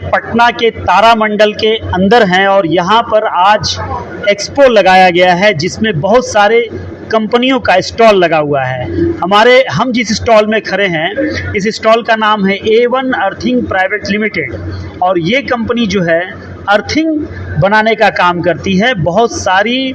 पटना के तारामंडल के अंदर हैं और यहाँ पर आज एक्सपो लगाया गया है जिसमें बहुत सारे कंपनियों का स्टॉल लगा हुआ है। हम जिस स्टॉल में खड़े हैं इस स्टॉल का नाम है A1 अर्थिंग प्राइवेट लिमिटेड और ये कंपनी जो है अर्थिंग बनाने का काम करती है। बहुत सारी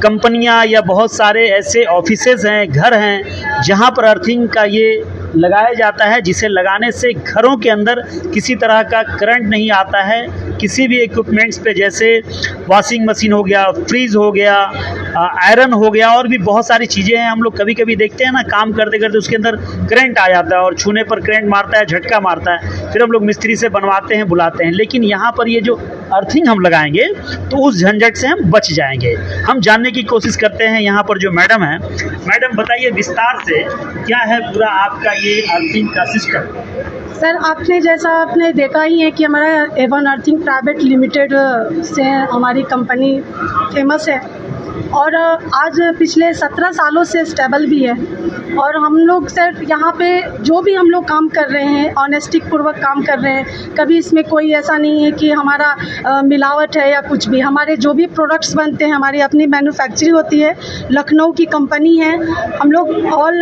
कंपनियां या बहुत सारे ऐसे ऑफिसेज हैं, घर हैं जहां पर अर्थिंग का ये लगाया जाता है, जिसे लगाने से घरों के अंदर किसी तरह का करंट नहीं आता है। किसी भी इक्विपमेंट्स पे जैसे वॉशिंग मशीन हो गया, फ्रीज हो गया, आयरन हो गया और भी बहुत सारी चीज़ें हैं। हम लोग कभी कभी देखते हैं ना, काम करते करते उसके अंदर करंट आ जाता है और छूने पर करंट मारता है, झटका मारता है, फिर हम लोग मिस्त्री से बनवाते हैं, बुलाते हैं। लेकिन यहाँ पर ये जो अर्थिंग हम लगाएंगे तो उस झंझट से हम बच जाएंगे। हम जानने की कोशिश करते हैं यहाँ पर जो मैडम है। मैडम बताइए विस्तार से क्या है पूरा आपका ये अर्थिंग का सिस्टम। सर आपने देखा ही है कि हमारा A1 अर्थिंग प्राइवेट लिमिटेड से हमारी कंपनी फेमस है और आज पिछले 17 सालों से स्टेबल भी है। और हम लोग सर यहाँ पे जो भी हम लोग काम कर रहे हैं ऑनेस्टी पूर्वक काम कर रहे हैं। कभी इसमें कोई ऐसा नहीं है कि हमारा मिलावट है या कुछ भी। हमारे जो भी प्रोडक्ट्स बनते हैं हमारी अपनी मैन्युफैक्चरिंग होती है, लखनऊ की कंपनी है। हम लोग ऑल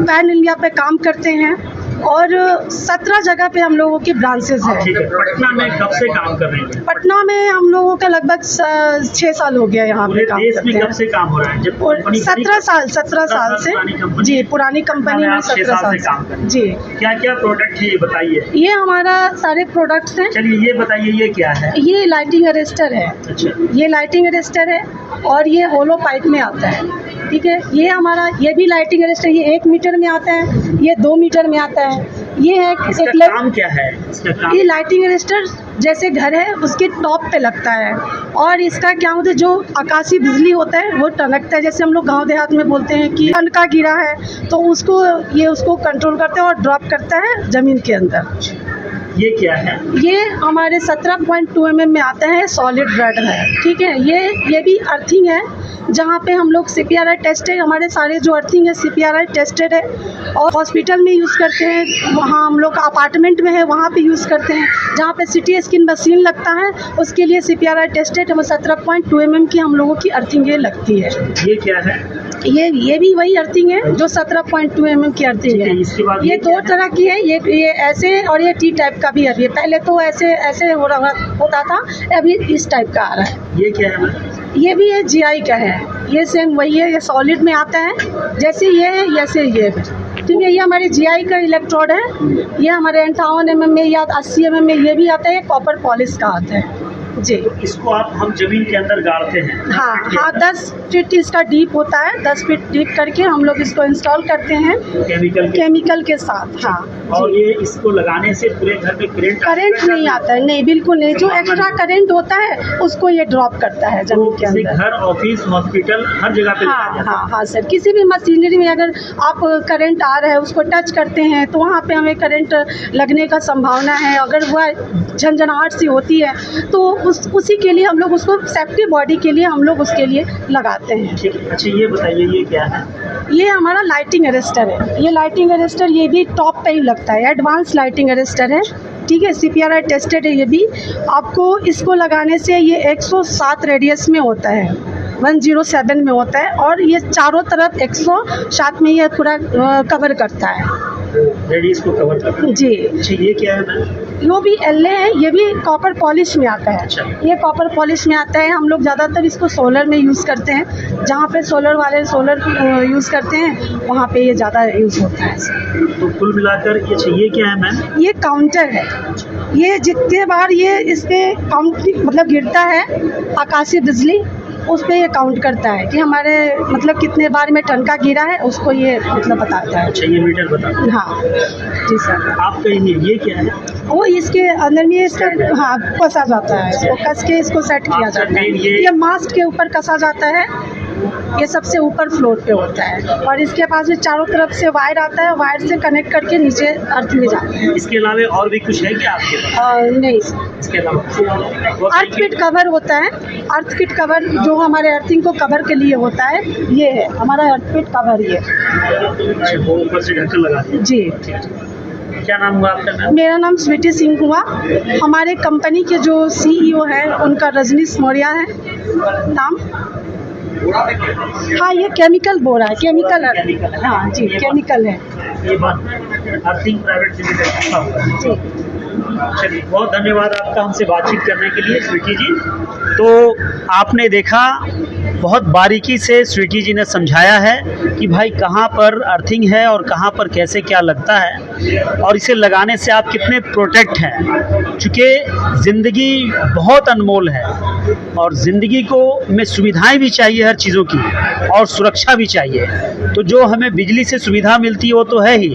पैन इंडिया पे काम करते हैं और 17 जगह पे हम लोगों की ब्रांचेज है। पटना में कब से काम कर रहे हैं? पटना में हम लोगों का लगभग 6 साल हो गया यहाँ पे काम करते हैं। कब से काम हो रहा है? जब 17 साल से जी, पुरानी कंपनी में 17 साल से काम कर। जी, क्या क्या प्रोडक्ट है ये बताइए। ये हमारा सारे प्रोडक्ट्स हैं। चलिए ये बताइए ये क्या है। ये लाइटिंग अरेस्टर है। अच्छा, ये लाइटिंग अरेस्टर है और ये होलो पाइप में आता है। ठीक है, ये हमारा ये भी लाइटिंग अरेस्टर, ये 1 मीटर में आता है, ये 2 मीटर में आता है। ये है इसका काम क्या है? इसका काम ये लाइटिंग अरेस्टर जैसे घर है उसके टॉप पे लगता है और इसका क्या होता है, जो आकाशीय बिजली होता है वो टनकता है। जैसे हम लोग गांव देहात में बोलते हैं कि ठनका गिरा है तो उसको कंट्रोल करता है और ड्रॉप करता है ज़मीन के अंदर। ये क्या है? ये हमारे 17.2 mm में आता है, सॉलिड रेड है। ठीक है, ये भी अर्थिंग है जहाँ पे हम लोग CPRI टेस्टेड, हमारे सारे जो अर्थिंग है CPRI टेस्टेड है और हॉस्पिटल में यूज़ करते हैं। वहाँ हम लोग अपार्टमेंट में है वहाँ पे यूज़ करते हैं। जहाँ पे CT स्कैन मशीन लगता है उसके लिए CPRI टेस्टेड 17.2 mm की हम लोगों की अर्थिंग ये लगती है। ये क्या है? ये भी वही अर्थिंग है जो 17.2 mm की अर्थिंग है। इसके बाद ये 2 तरह की है, ये ऐसे और ये T टाइप का भी है। पहले तो ऐसे होता था, अभी इस टाइप का आ रहा है। ये क्या है? ये भी है GI का है, ये सेम वही है, ये सॉलिड में आता है। जैसे ये है जैसे ये, ठीक है। ये हमारे GI का इलेक्ट्रोड है। ये हमारे 58 mm में या 80 mm में ये भी आता है, कॉपर पॉलिश का आता है जी। इसको हम जमीन के अंदर गाड़ते हैं। हाँ, 10 फीट इसका डीप होता है। 10 फीट डीप करके हम लोग इसको इंस्टॉल करते हैं केमिकल के साथ। हाँ, और ये इसको लगाने से पूरे घर में करंट नहीं आता है। नहीं, बिल्कुल नहीं। जो एक्स्ट्रा करंट होता है उसको ये ड्रॉप करता है जमीन के अंदर। घर, ऑफिस, हॉस्पिटल हर जगह पे। हाँ सर, किसी भी मशीनरी में अगर आप करंट आ रहा है उसको टच करते हैं तो वहाँ पे हमें करंट लगने का संभावना है। अगर वह झंझनाहट सी होती है तो उसी के लिए हम लोग उसको सेफ्टी बॉडी के लिए हम लोग उसके लिए लगाते हैं। अच्छा, ये बताइए ये क्या है? ये हमारा लाइटिंग अरेस्टर है। ये लाइटिंग अरेस्टर ये भी टॉप पे ही लगता है, एडवांस लाइटिंग अरेस्टर है। ठीक है, CPRI टेस्टेड है। ये भी आपको इसको लगाने से ये 107 रेडियस में होता है, 107 में होता है और ये चारों तरफ 107 में ये पूरा कवर करता है। रेडियस को कवर करता है जी। अच्छा, ये क्या है? यो भी LA है, ये भी कॉपर पॉलिश में आता है। अच्छा। ये कॉपर पॉलिश में आता है। हम लोग ज़्यादातर इसको सोलर में यूज़ करते हैं। जहाँ पे सोलर यूज़ करते हैं वहाँ पे ये ज़्यादा यूज़ होता है। तो कुल मिलाकर ये क्या है मैम? ये काउंटर है। ये जितने बार ये इस पे काउंट मतलब गिरता है आकाशीय बिजली, उस पे ये काउंट करता है कि हमारे मतलब कितने बार में टनका गिरा है, उसको ये मतलब बताता है। अच्छा, ये मीटर बताता है। हाँ जी सर। आपका ये क्या है? वो इसके अंदर में इसका हाँ कसा जाता है, इसको कस के इसको सेट किया जाता है। ये मास्ट के ऊपर कसा जाता है, ये सबसे ऊपर फ्लोर पे होता है और इसके पास में चारों तरफ से वायर आता है, वायर से कनेक्ट करके नीचे अर्थ में जाता है। इसके अलावा और भी कुछ है क्या आपके पास? नहीं, इसके अलावा अर्थ किट कवर होता है। अर्थ किट कवर जो हमारे अर्थिंग को कवर के लिए होता है, ये है हमारा अर्थ किट कवर। ये ऊपर से ढक्कन लगा जी। क्या नाम हुआ आपका मैम? मेरा नाम स्वीटी सिंह हुआ। हमारे कंपनी के जो CEO हैं उनका रजनीश मौर्य है नाम। हाँ, ये केमिकल बोरा है, केमिकल है। हाँ जी, केमिकल है। ये बात अर्थिंग प्राइवेट लिमिटेड लिखा हुआ है। जी, चलिए, बहुत धन्यवाद आपका हमसे बातचीत करने के लिए स्वीटी जी। तो आपने देखा, बहुत बारीकी से स्वीटी जी ने समझाया है कि भाई कहाँ पर अर्थिंग है और कहाँ पर कैसे क्या लगता है और इसे लगाने से आप कितने प्रोटेक्ट हैं, चूँकि ज़िंदगी बहुत अनमोल है और ज़िंदगी को में सुविधाएं भी चाहिए हर चीज़ों की और सुरक्षा भी चाहिए। तो जो हमें बिजली से सुविधा मिलती है वो तो है ही,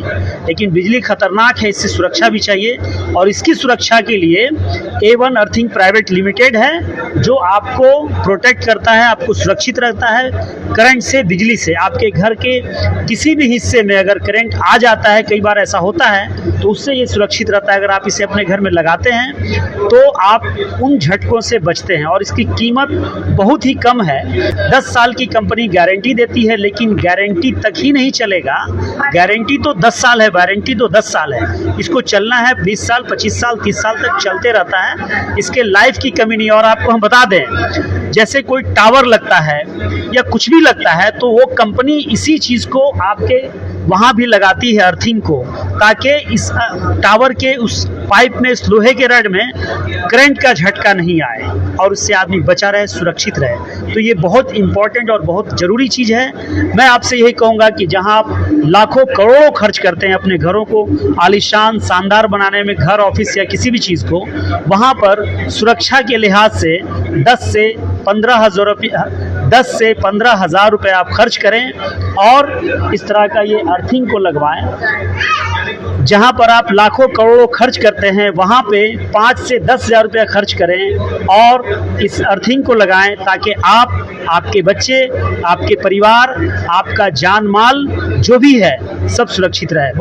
लेकिन बिजली खतरनाक है, इससे सुरक्षा भी चाहिए और इसकी सुरक्षा के लिए A1 अर्थिंग प्राइवेट लिमिटेड है जो आपको प्रोटेक्ट करता है, आपको सुरक्षित रखता है करंट से, बिजली से। आपके घर के किसी भी हिस्से में अगर करंट आ जाता है, कई बार ऐसा होता है, तो उससे ये सुरक्षित रहता है। अगर आप इसे अपने घर में लगाते हैं तो आप उन झटकों से बचते हैं और इसकी कीमत बहुत ही कम है। 10 साल की कंपनी गारंटी देती है, लेकिन गारंटी तक ही नहीं चलेगा। गारंटी तो 10 साल है, वारंटी तो 10 साल है। इसको चलना है 20 साल, 25 साल, 30 साल तक चलते रहता है। इसके लाइफ की कमी नहीं। और आपको हम बता दें, जैसे कोई टावर लगता है या कुछ भी लगता है तो वो कंपनी इसी चीज़ को आपके वहाँ भी लगाती है, अर्थिंग को, ताकि इस टावर के उस पाइप में, इस लोहे के रड में करंट का झटका नहीं आए और उससे आदमी बचा रहे, सुरक्षित रहे। तो ये बहुत इम्पॉर्टेंट और बहुत ज़रूरी चीज़ है। मैं आपसे यही कहूँगा कि जहाँ आप लाखों करोड़ों खर्च करते हैं अपने घरों को आलीशान शानदार बनाने में, घर, ऑफिस या किसी भी चीज़ को, वहाँ पर सुरक्षा के लिहाज से 10 से 15,000 रुपये आप खर्च करें और इस तरह का ये अर्थिंग को लगवाएं। जहाँ पर आप लाखों करोड़ों खर्च करते हैं वहाँ पे 5 से 10,000 रुपया खर्च करें और इस अर्थिंग को लगाएं, ताकि आप, आपके बच्चे, आपके परिवार, आपका जान माल जो भी है सब सुरक्षित रहे।